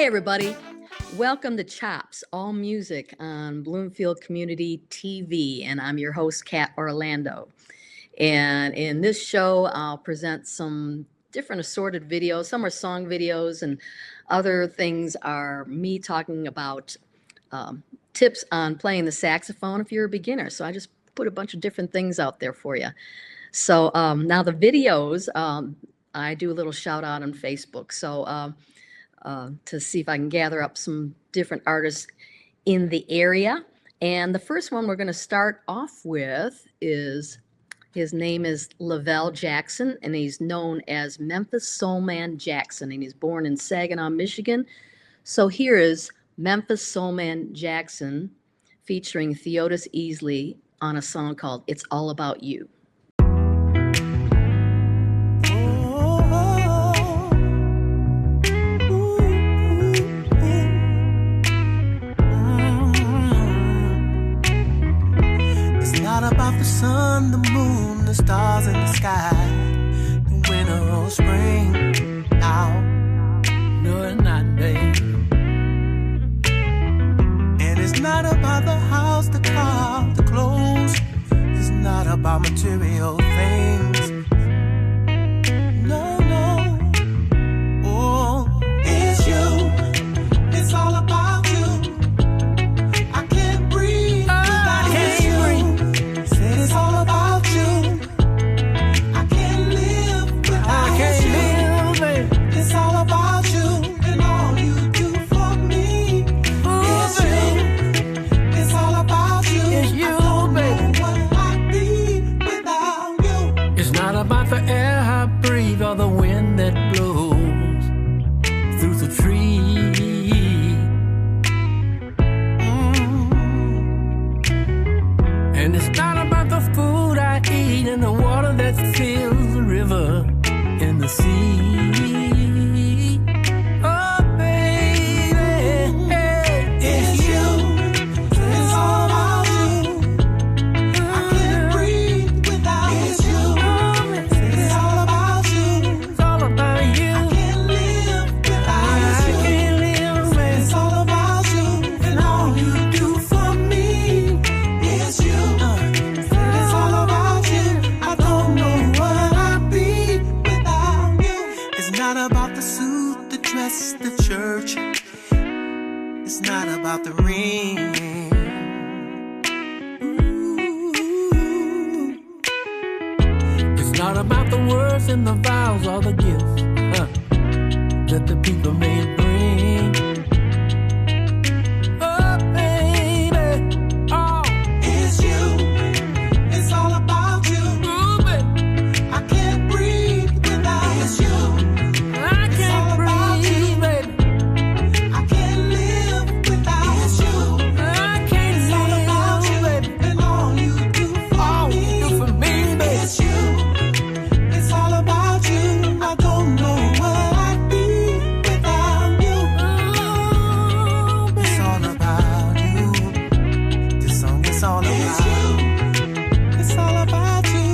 Hi, everybody. Welcome to CHOPZ, All Music on Bloomfield Community TV, and I'm your host, Kat Orlando. And in this show, I'll present some different assorted videos. Some are song videos, and other things are me talking about tips on playing the saxophone if you're a beginner. So I just put a bunch of different things out there for you. So now the videos, I do a little shout out on Facebook. So to see if I can gather up some different artists in the area. And the first one we're going to start off with is, his name is Lavelle Jackson, and he's known as Memphis Soulman Jackson, and he's born in Saginaw, Michigan. So here is Memphis Soulman Jackson featuring Theodis Easley on a song called It's All About You. Not about the sun, the moon, the stars in the sky, the winter or spring. Now, no, it's not, babe. And it's not about the house, the car, the clothes. It's not about material things. No, no. Oh, it's you. It's all about you. I can't breathe without you. It's all about you. I can't live without you. It's all about you and all you do for me. It's you. It's all about you. It's you, I don't know what I'd be without you. It's not about the air I breathe or the wind that blows through the trees. And it's not about the food I eat and the water that fills the river and the sea. Oh, baby, it's you. It's all about you. I can't breathe without you. It's all about you. It's all about you. I can't live without you. It's all about you and all you do for me. It's you. It's all about you. I don't know what I'd be without you. It's not about the suit, the dress, the church. It's not about the ring. Ooh. It's not about the words and the vows or the gifts that the people may bring. Oh, baby, oh. It's you. It's all about you. Ooh, baby. I can't breathe without you. I can't breathe, baby. I can't live without you. I can't live, all about you, baby. And all you do for me, baby. It's you. It's all about you. I don't know what I'd be without you. It's all about you. This song is all about you. It's all about you.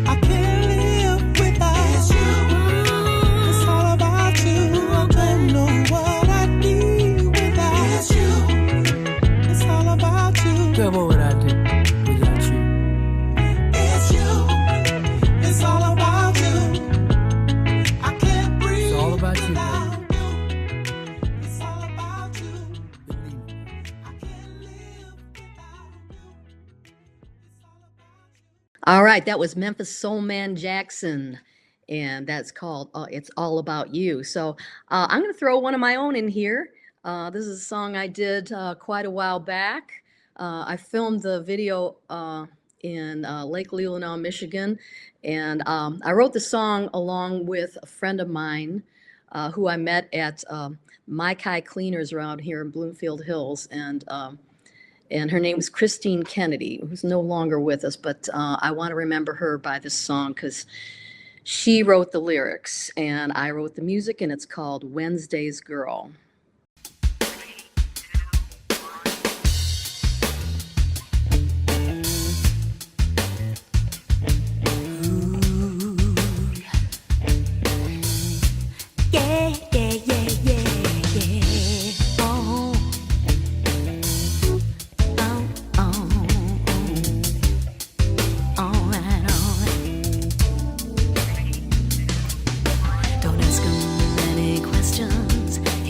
I can't live without you. It's all about you. I don't know what I'd be without you. It's all about you. Girl, what would I do without you? It's you. It's all about you. I can't breathe. It's all about you, baby. It's all about you. Believe me. I can't live without you. All right, that was Memphis Soulman Jackson, and that's called It's All About You. So I'm going to throw one of my own in here. This is a song I did quite a while back. I filmed the video in Lake Leelanau, Michigan, and I wrote the song along with a friend of mine who I met at Mai Kai Cleaners around here in Bloomfield Hills, and her name was Christen Kennedy, who's no longer with us, but I want to remember her by this song because she wrote the lyrics and I wrote the music, and it's called Wednesday's Girl. Yeah, yeah, yeah, yeah.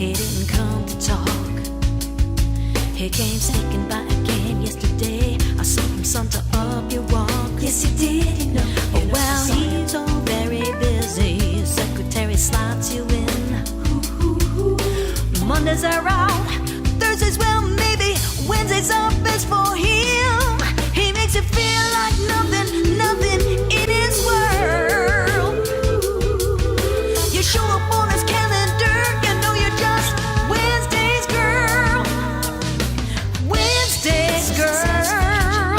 He didn't come to talk. He came sneaking by again yesterday. I saw him saunter up your walk. Yes, he did, you know. Oh, well, he's so very busy. His secretary slots you in. Mondays are out, Thursdays, well, maybe Wednesdays are best for him. He makes you feel like nothing, nothing in his world. You show up on his calendar, you know you're just Wednesday's girl. Wednesday's girl.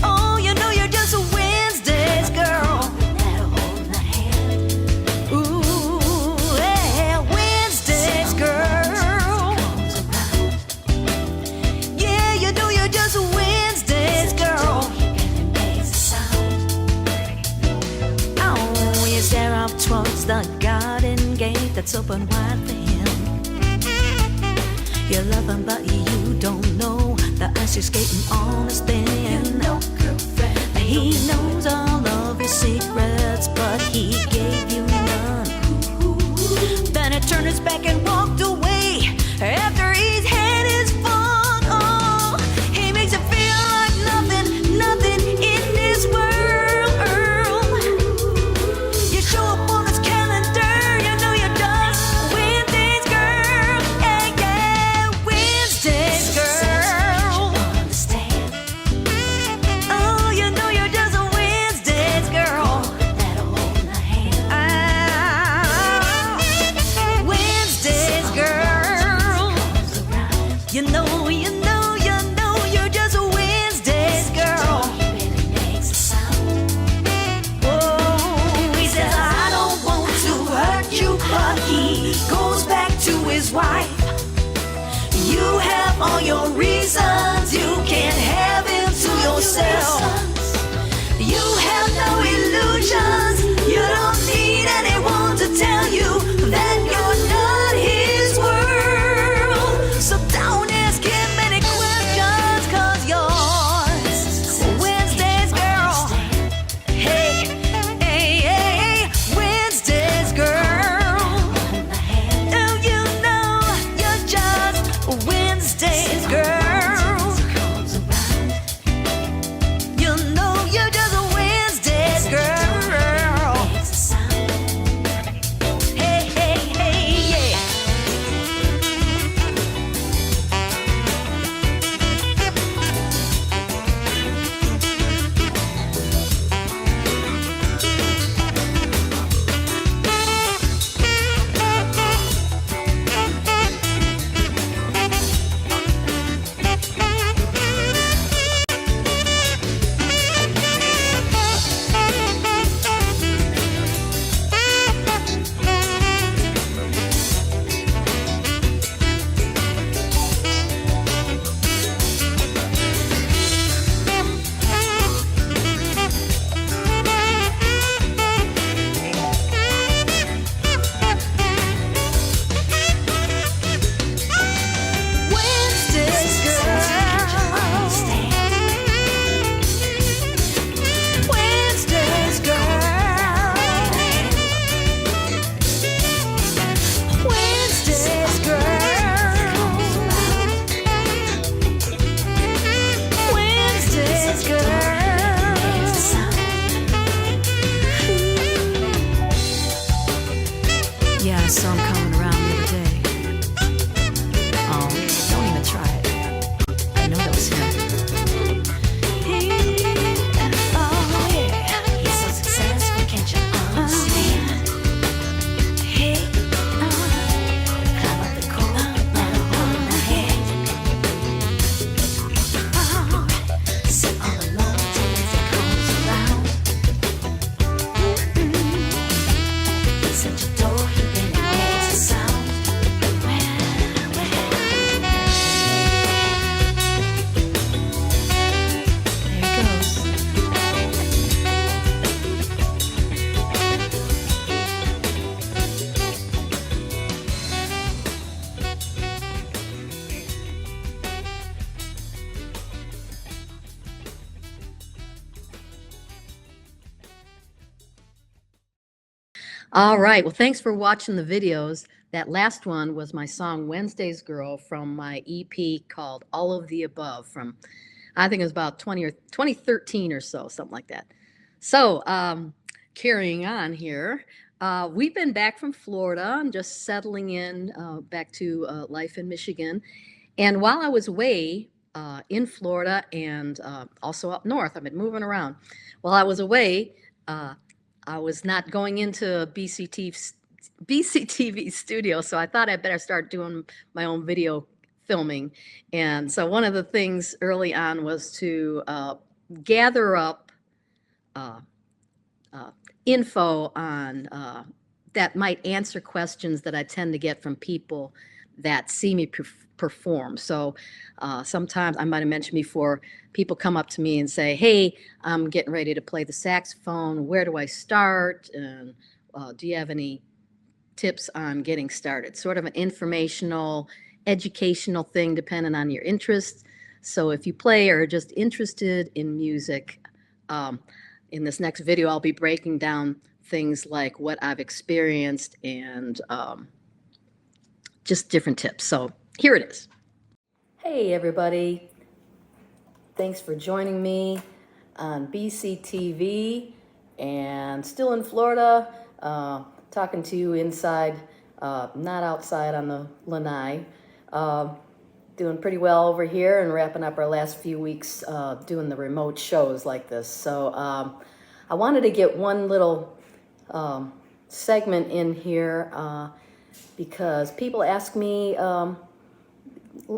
Oh, you know you're just a Wednesday's girl. Ooh, yeah, Wednesday's girl. Yeah, you know you're just a Wednesday's girl. Oh, you stare up towards the garden gate that's open wide for him. You love him, but you don't know the ice you're skating on is thin. He knows all of your secrets, but he gave you none. Then he turned his back and walked away after he's had his fun. Oh, he makes you feel like nothing, nothing in this world. You show up on his calendar, you know you're just Wednesday's girl. Yeah, yeah, Wednesday's girl. Oh, you know you're just a Wednesday's girl. Wednesday's girl. You know you're just a Wednesday's girl. Oh, he says, I don't want to hurt you, but he goes back to his wife. You have all your reasons, you can't have him to yourself. You have no illusions, you don't need anyone to tell you that you're not his world. So don't ask him any questions, 'cause you're Wednesday's girl. Hey, hey, hey, Wednesday's girl. Oh, you know you're just Wednesday's girl. You know you're just a Wednesday's girl. Hey, hey, hey, yeah. Wednesday's girl. Wednesday's girl. Wednesday's girl. Wednesday's girl. Yeah, I saw him coming around the other day. Oh, don't even try it. I know that was him. Oh, yeah. He's so successful, can't you understand? Hey, climb up the corner, let her hold my hand. Oh, sit all alone till he comes around. He's at your door, he really makes a sound. All right. Well, thanks for watching the videos. That last one was my song Wednesday's Girl from my EP called All of the Above from, I think it was about 2013 or so, something like that. So, carrying on here, we've been back from Florida and just settling in back to life in Michigan. And while I was away in Florida and also up north, I've been moving around. While I was away, uh, I was not going into BCTV studio, so I thought I'd better start doing my own video filming. And so one of the things early on was to gather up uh, uh, info on that might answer questions that I tend to get from people that see me perform. So sometimes I might have mentioned before, people come up to me and say, "Hey, I'm getting ready to play the saxophone. Where do I start? And do you have any tips on getting started?" Sort of an informational, educational thing depending on your interests. So if you play or are just interested in music, in this next video, I'll be breaking down things like what I've experienced and just different tips. So here it is. Hey, everybody. Thanks for joining me on BCTV and still in Florida, talking to you inside, not outside on the lanai. Doing pretty well over here and wrapping up our last few weeks doing the remote shows like this. So I wanted to get one little segment in here because people ask me,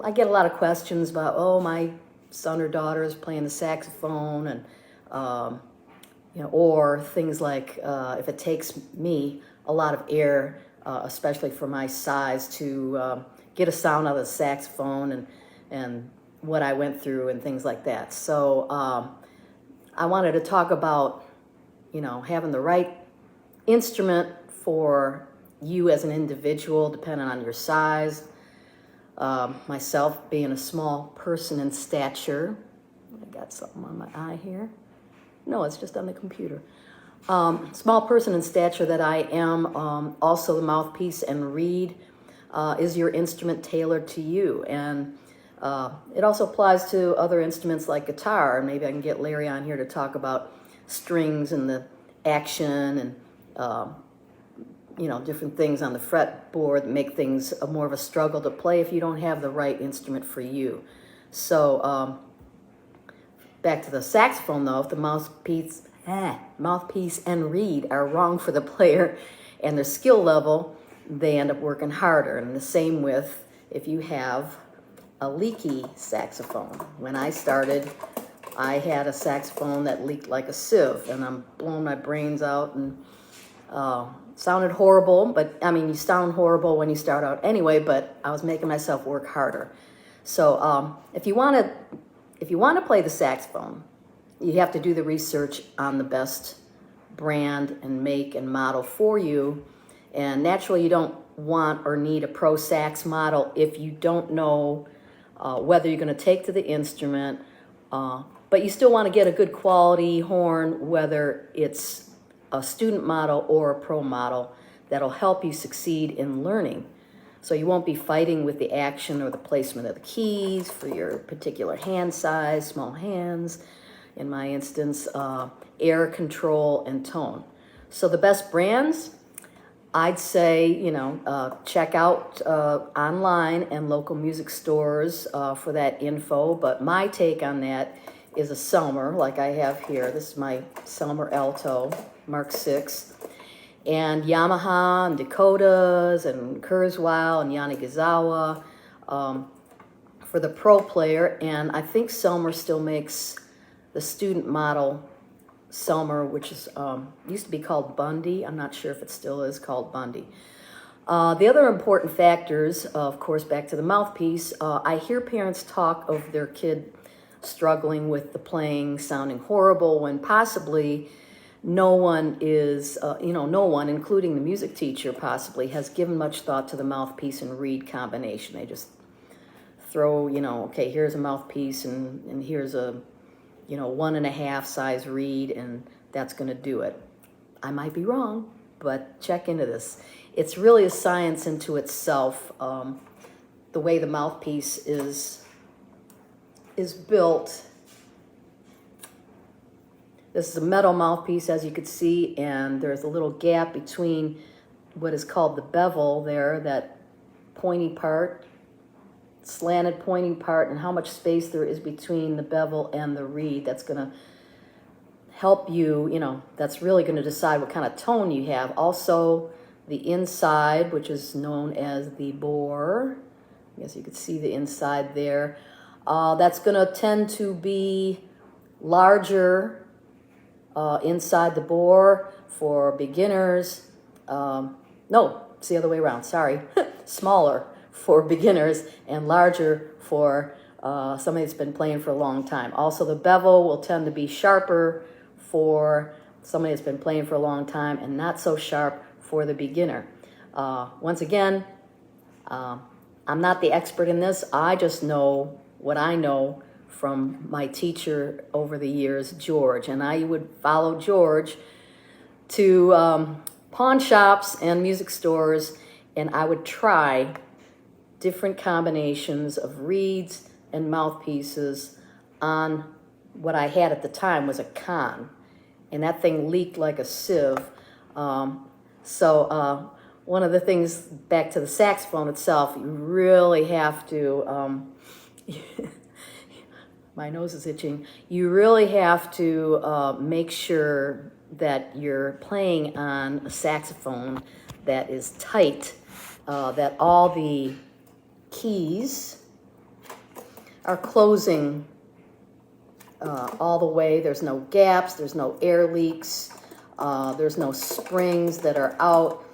I get a lot of questions about, oh, my son or daughter is playing the saxophone, and or things like if it takes me a lot of air, especially for my size, to get a sound out of the saxophone and what I went through and things like that. So I wanted to talk about, having the right instrument for you as an individual, depending on your size. Myself being a small person in stature. I got something on my eye here. No, it's just on the computer. Small person in stature that I am, also the mouthpiece and reed. Is your instrument tailored to you? And it also applies to other instruments like guitar. Maybe I can get Larry on here to talk about strings and the action and different things on the fretboard that make things more of a struggle to play if you don't have the right instrument for you. So back to the saxophone though, if the mouthpiece and reed are wrong for the player and their skill level, they end up working harder. And the same with if you have a leaky saxophone. When I started, I had a saxophone that leaked like a sieve, and I'm blowing my brains out and sounded horrible. But I mean, you sound horrible when you start out anyway, but I was making myself work harder. So if you want to play the saxophone, you have to do the research on the best brand and make and model for you. And naturally, you don't want or need a pro sax model if you don't know whether you're going to take to the instrument, but you still want to get a good quality horn, whether it's a student model or a pro model, that'll help you succeed in learning. So you won't be fighting with the action or the placement of the keys for your particular hand size, small hands, in my instance, air control and tone. So the best brands, I'd say, check out online and local music stores for that info. But my take on that is a Selmer, like I have here. This is my Selmer Alto Mark VI. And Yamaha and Dakotas and Kurzweil and Yanagisawa for the pro player. And I think Selmer still makes the student model Selmer, which is used to be called Bundy. I'm not sure if it still is called Bundy. The other important factors, of course, back to the mouthpiece, I hear parents talk of their kid struggling with the playing, sounding horrible, when possibly no one is, no one, including the music teacher possibly, has given much thought to the mouthpiece and reed combination. They just throw, okay, here's a mouthpiece and here's a 1.5 size reed, and that's going to do it. I might be wrong, but check into this. It's really a science into itself. The way the mouthpiece is built. This is a metal mouthpiece, as you can see, and there's a little gap between what is called the bevel there, that pointy part, slanted pointing part, and how much space there is between the bevel and the reed. That's going to help you, that's really going to decide what kind of tone you have. Also, the inside, which is known as the bore, I guess you could see the inside there, that's going to tend to be larger inside the bore for beginners. No, it's the other way around, sorry. Smaller for beginners and larger for somebody that's been playing for a long time. Also, the bevel will tend to be sharper for somebody that's been playing for a long time and not so sharp for the beginner. Once again, I'm not the expert in this. I just know what I know from my teacher over the years, George. And I would follow George to pawn shops and music stores, and I would try different combinations of reeds and mouthpieces on what I had at the time was a con, and that thing leaked like a sieve. So one of the things, back to the saxophone itself, you really have to, my nose is itching, you really have to make sure that you're playing on a saxophone that is tight, that all the keys are closing all the way. There's no gaps, there's no air leaks, there's no springs that are out.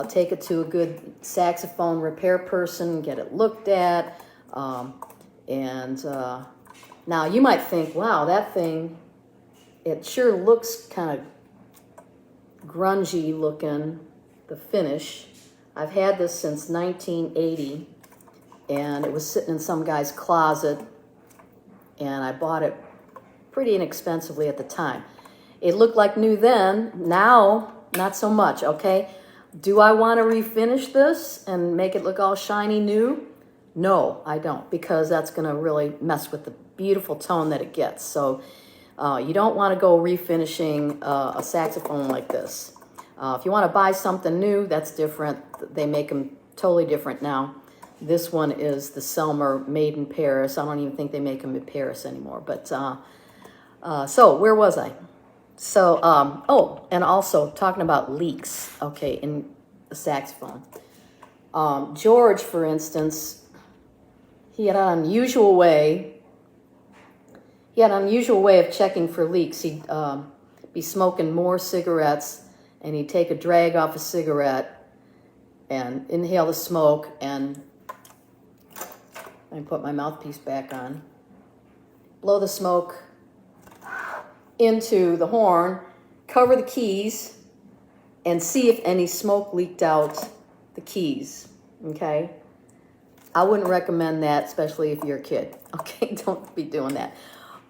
Take it to a good saxophone repair person, get it looked at, and now you might think, wow, that thing, it sure looks kind of grungy looking, the finish. I've had this since 1980, and it was sitting in some guy's closet, and I bought it pretty inexpensively at the time. It looked like new then, now not so much, okay? Do I want to refinish this and make it look all shiny new? No, I don't, because that's going to really mess with the beautiful tone that it gets. So you don't want to go refinishing a saxophone like this. If you want to buy something new, that's different. They make them totally different now. This one is the Selmer made in Paris. I don't even think they make them in Paris anymore. But so where was I? So, oh, and also talking about leaks, okay, in the saxophone. George, for instance, he had an unusual way of checking for leaks. He'd be smoking more cigarettes, and he'd take a drag off a cigarette and inhale the smoke, and put my mouthpiece back on, blow the smoke into the horn, cover the keys, and see if any smoke leaked out the keys, okay? I wouldn't recommend that, especially if you're a kid, okay? Don't be doing that.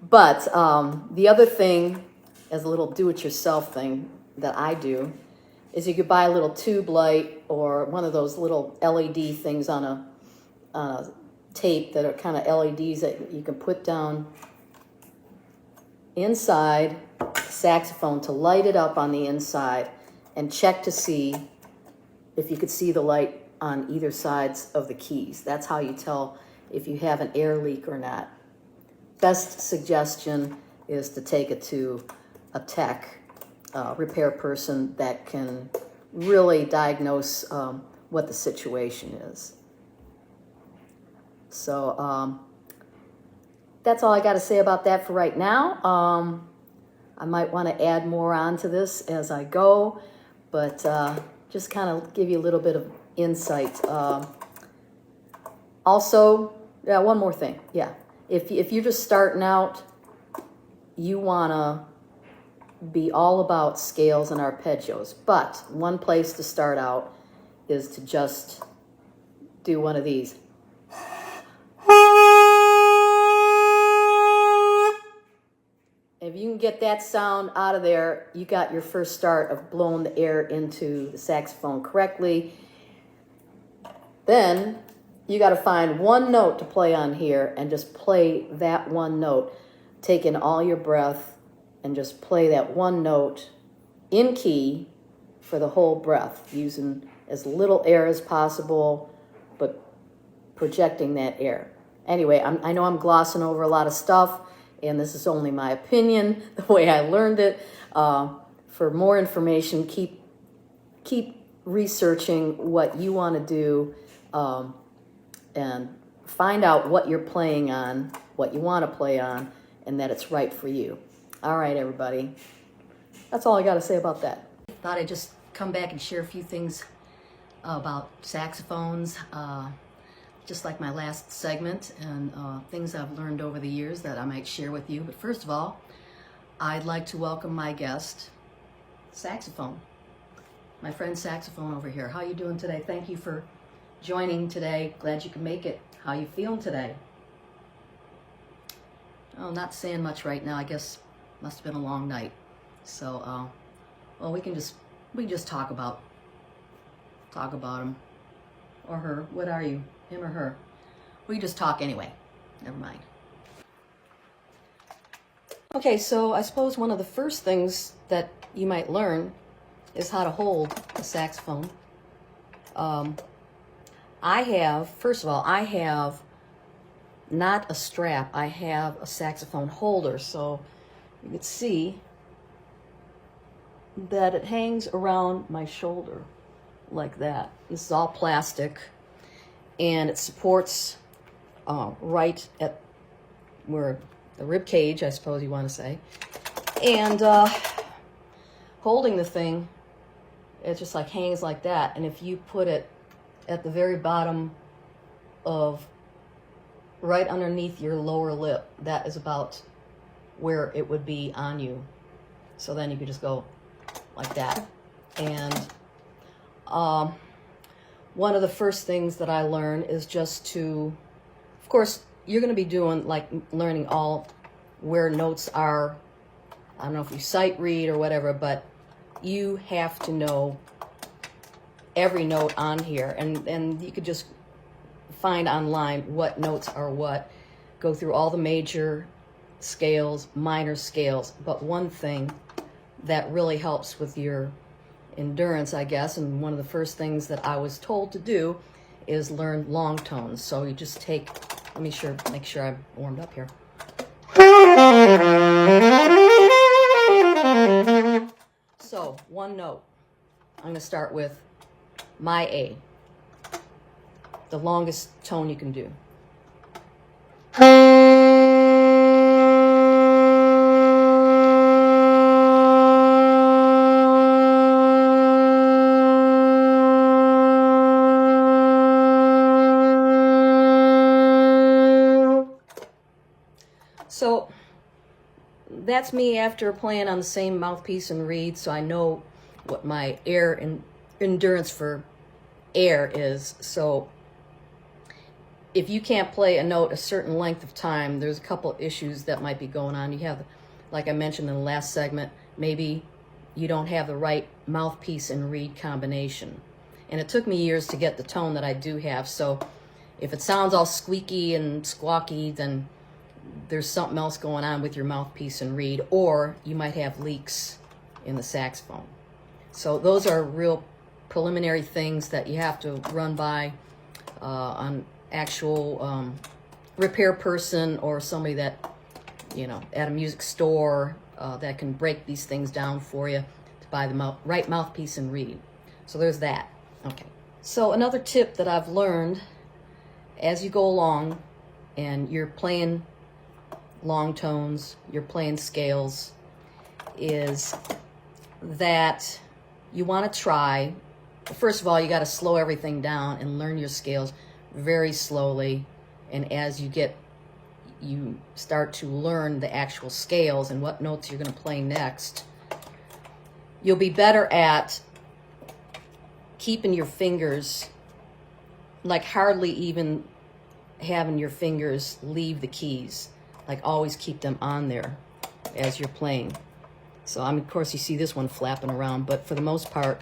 But the other thing, as a little do-it-yourself thing that I do, is you could buy a little tube light or one of those little LED things on a tape that are kind of LEDs that you can put down inside the saxophone to light it up on the inside, and check to see if you could see the light on either sides of the keys. That's how you tell if you have an air leak or not. Best suggestion is to take it to a tech, repair person that can really diagnose what the situation is. So that's all I got to say about that for right now. I might want to add more onto this as I go, but just kind of give you a little bit of insight. Also, yeah, one more thing. Yeah, if you're just starting out, you want to be all about scales and arpeggios. But one place to start out is to just do one of these. If you can get that sound out of there, you got your first start of blowing the air into the saxophone correctly. Then you got to find one note to play on here and just play that one note. Take in all your breath and just play that one note in key for the whole breath, using as little air as possible, but projecting that air. Anyway, I know I'm glossing over a lot of stuff, and this is only my opinion, the way I learned it. For more information, keep researching what you want to do, and find out what you're playing on, what you want to play on, and that it's right for you. All right, everybody. That's all I got to say about that. Thought I'd just come back and share a few things about saxophones, just like my last segment, and things I've learned over the years that I might share with you. But first of all, I'd like to welcome my guest, Saxophone. My friend Saxophone over here. How you doing today? Thank you for joining today. Glad you could make it. How you feeling today? Oh, not saying much right now. I guess must have been a long night. So, well, we can just talk about him or her. What are you? Him or her? We just talk anyway. Never mind. Okay, so I suppose one of the first things that you might learn is how to hold a saxophone. First of all, I have not a strap. I have a saxophone holder, so you can see that it hangs around my shoulder like that. This is all plastic, and it supports right at where the rib cage, I suppose you want to say. And holding the thing, it just like hangs like that. And if you put it at the very bottom of right underneath your lower lip, that is about where it would be on you. So then you could just go like that. And one of the first things that I learned is just to, of course, you're going to be doing like learning all where notes are. I don't know if you sight read or whatever, but you have to know every note on here. And you could just find online what notes are what. Go through all the major scales, minor scales. But one thing that really helps with your endurance, I guess, and one of the first things that I was told to do is learn long tones. So you just take, let me make sure I'm warmed up here. So one note. I'm going to start with my A, the longest tone you can do. So that's me after playing on the same mouthpiece and reed, so I know what my air and endurance for air is. So if you can't play a note a certain length of time, there's a couple issues that might be going on. You have, like I mentioned in the last segment, maybe you don't have the right mouthpiece and reed combination. And it took me years to get the tone that I do have. So if it sounds all squeaky and squawky, then there's something else going on with your mouthpiece and reed, or you might have leaks in the saxophone. So those are real preliminary things that you have to run by an actual repair person or somebody that, you know, at a music store that can break these things down for you to buy the right mouthpiece and reed. So there's that. Okay. So another tip that I've learned as you go along and you're playing long tones, you're playing scales, is that you want to try, first of all, you got to slow everything down and learn your scales very slowly. And as you start to learn the actual scales and what notes you're going to play next, you'll be better at keeping your fingers, like hardly even having your fingers leave the keys. Like always keep them on there. as you're playing. So of course you see this one flapping around, but for the most part,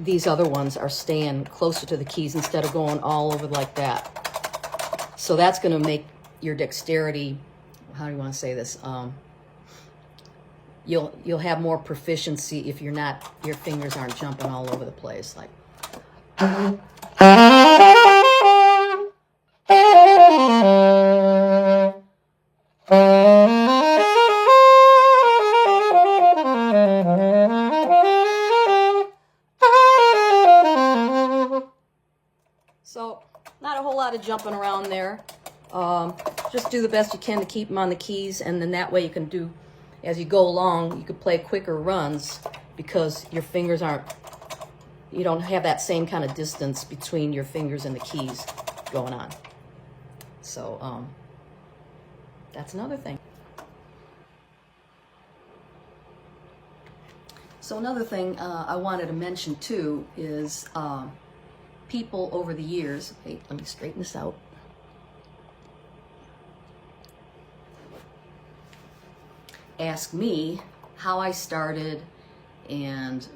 these other ones are staying closer to the keys instead of going all over like that. So that's going to make your dexterity, how do you want to say this? You'll have more proficiency if your fingers aren't jumping all over the place. Like. So, not a whole lot of jumping around there. Just do the best you can to keep them on the keys, and then that way you can do, as you go along, you can play quicker runs because your fingers you don't have that same kind of distance between your fingers and the keys going on. So, that's another thing. So another thing I wanted to mention too is people over the years, wait, let me straighten this out. Ask me how I started and,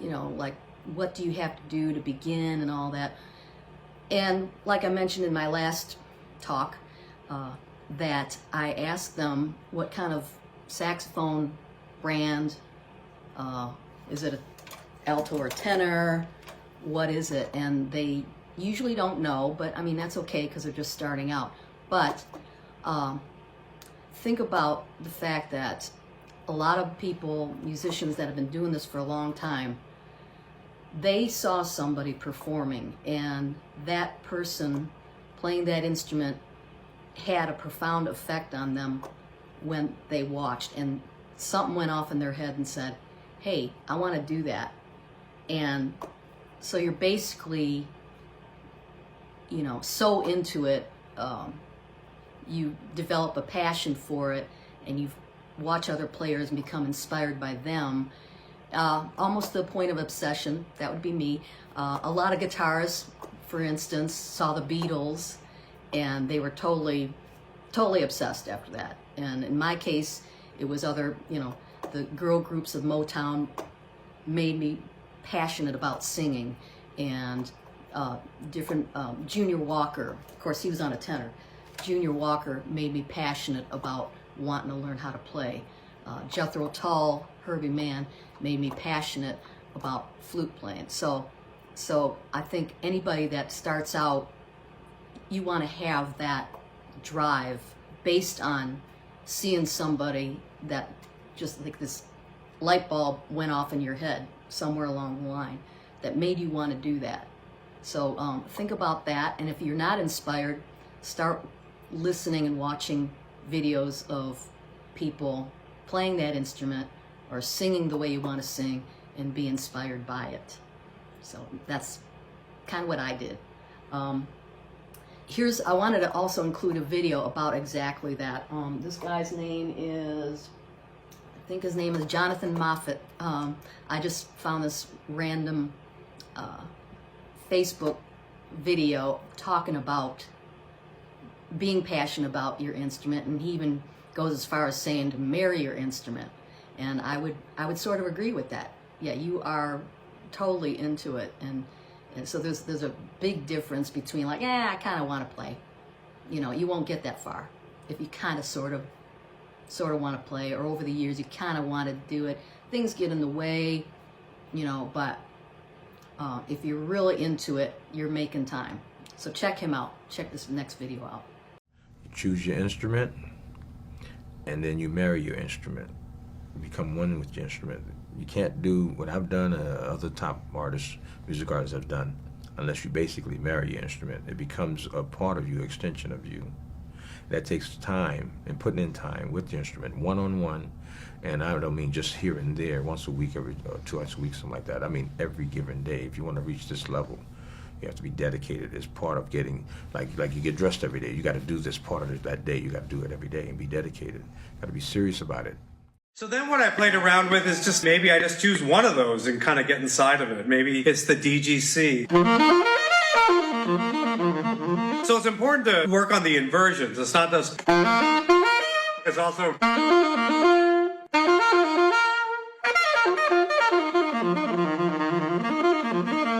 you know, like, what do you have to do to begin and all that. And like I mentioned in my last talk, that I asked them what kind of saxophone brand, is it an alto or tenor? What is it? And they usually don't know, but I mean, that's okay because they're just starting out. But think about the fact that a lot of people, musicians that have been doing this for a long time, they saw somebody performing, and that person playing that instrument had a profound effect on them when they watched, and something went off in their head and said, hey, I want to do that. And so you're basically, you know, so into it, you develop a passion for it, and you watch other players and become inspired by them, almost to the point of obsession. That would be me. A lot of guitarists, for instance, saw the Beatles, and they were totally obsessed after that. And in my case, it was other, you know, the girl groups of Motown made me passionate about singing, and different, Junior Walker, of course he was on a tenor. Junior Walker made me passionate about wanting to learn how to play. Jethro Tull, Herbie Mann made me passionate about flute playing. So I think anybody that starts out, you want to have that drive based on seeing somebody that just like this light bulb went off in your head somewhere along the line that made you want to do that. So think about that, and if you're not inspired, start listening and watching videos of people playing that instrument or singing the way you want to sing and be inspired by it. So that's kind of what I did. I wanted to also include a video about exactly that. This guy's name is, I think his name is Jonathan Moffat. I just found this random Facebook video talking about being passionate about your instrument, and he even goes as far as saying to marry your instrument. And I would sort of agree with that. Yeah, you are totally into it, and so there's a big difference between like, I kind of want to play. You know, you won't get that far if you kind of sort of want to play, or over the years you kind of want to do it. Things get in the way, you know, but if you're really into it, you're making time. So check him out. Check this next video out. You choose your instrument, and then you marry your instrument. You become one with your instrument. You can't do what I've done, other top artists, music artists have done, unless you basically marry your instrument. It becomes a part of you, extension of you. That takes time, and putting in time with the instrument, one-on-one. And I don't mean just here and there, once a week, or twice a week, something like that. I mean every given day. If you want to reach this level, you have to be dedicated as part of getting, like you get dressed every day. You got to do this part of it that day. You got to do it every day and be dedicated. Got to be serious about it. So then what I played around with is just maybe I just choose one of those and kind of get inside of it. Maybe it's the DGC. So it's important to work on the inversions. It's not just... It's also.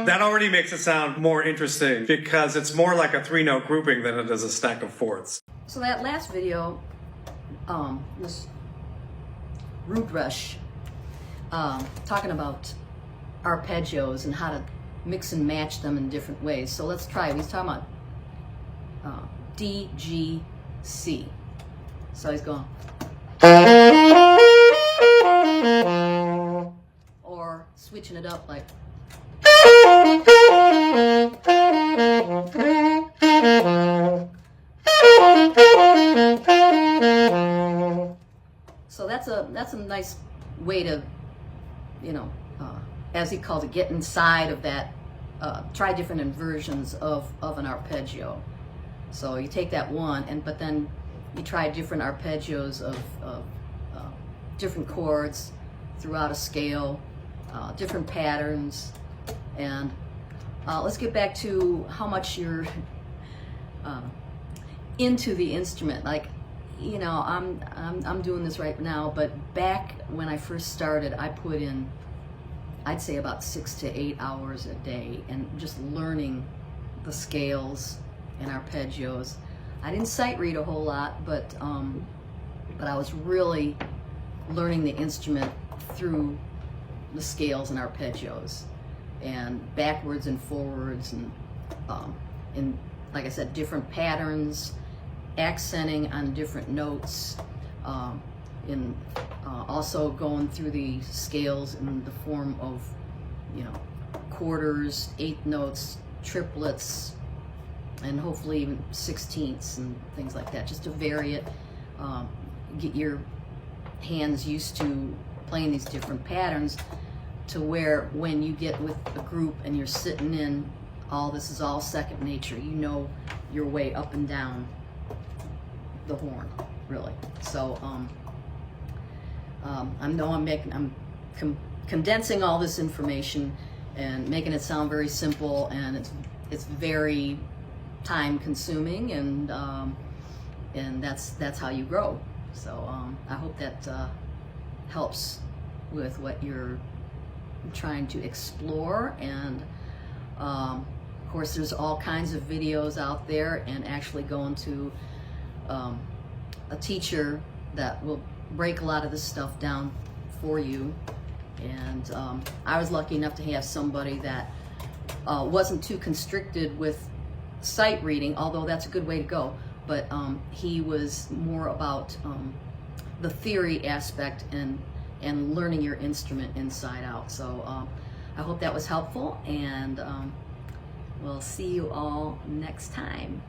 That already makes it sound more interesting because it's more like a 3-note grouping than it is a stack of fourths. So that last video, this root rush, talking about arpeggios and how to mix and match them in different ways. So let's try it. He's talking about D, G, C. So he's going. Or switching it up like. So that's a nice way to, you know, as he called it, get inside of that. Try different inversions of an arpeggio. So you take that one, but then you try different arpeggios of different chords throughout a scale, different patterns, and let's get back to how much you're into the instrument. Like, you know, I'm doing this right now, but back when I first started, I put in, I'd say about 6 to 8 hours a day, and just learning the scales and arpeggios. I didn't sight read a whole lot, but I was really learning the instrument through the scales and arpeggios, and backwards and forwards, and like I said, different patterns, accenting on different notes, also going through the scales in the form of, you know, quarters, 8th notes, triplets, and hopefully even 16ths and things like that, just to vary it, get your hands used to playing these different patterns, to where when you get with a group and you're sitting in, this is all second nature. You know your way up and down the horn, really. So I'm condensing all this information and making it sound very simple, and it's very time consuming, and that's how you grow. So I hope that helps with what you're trying to explore. And of course, there's all kinds of videos out there, and actually going to a teacher that will break a lot of this stuff down for you. And I was lucky enough to have somebody that wasn't too constricted with sight reading, although that's a good way to go, but he was more about the theory aspect and learning your instrument inside out. So I hope that was helpful, and we'll see you all next time.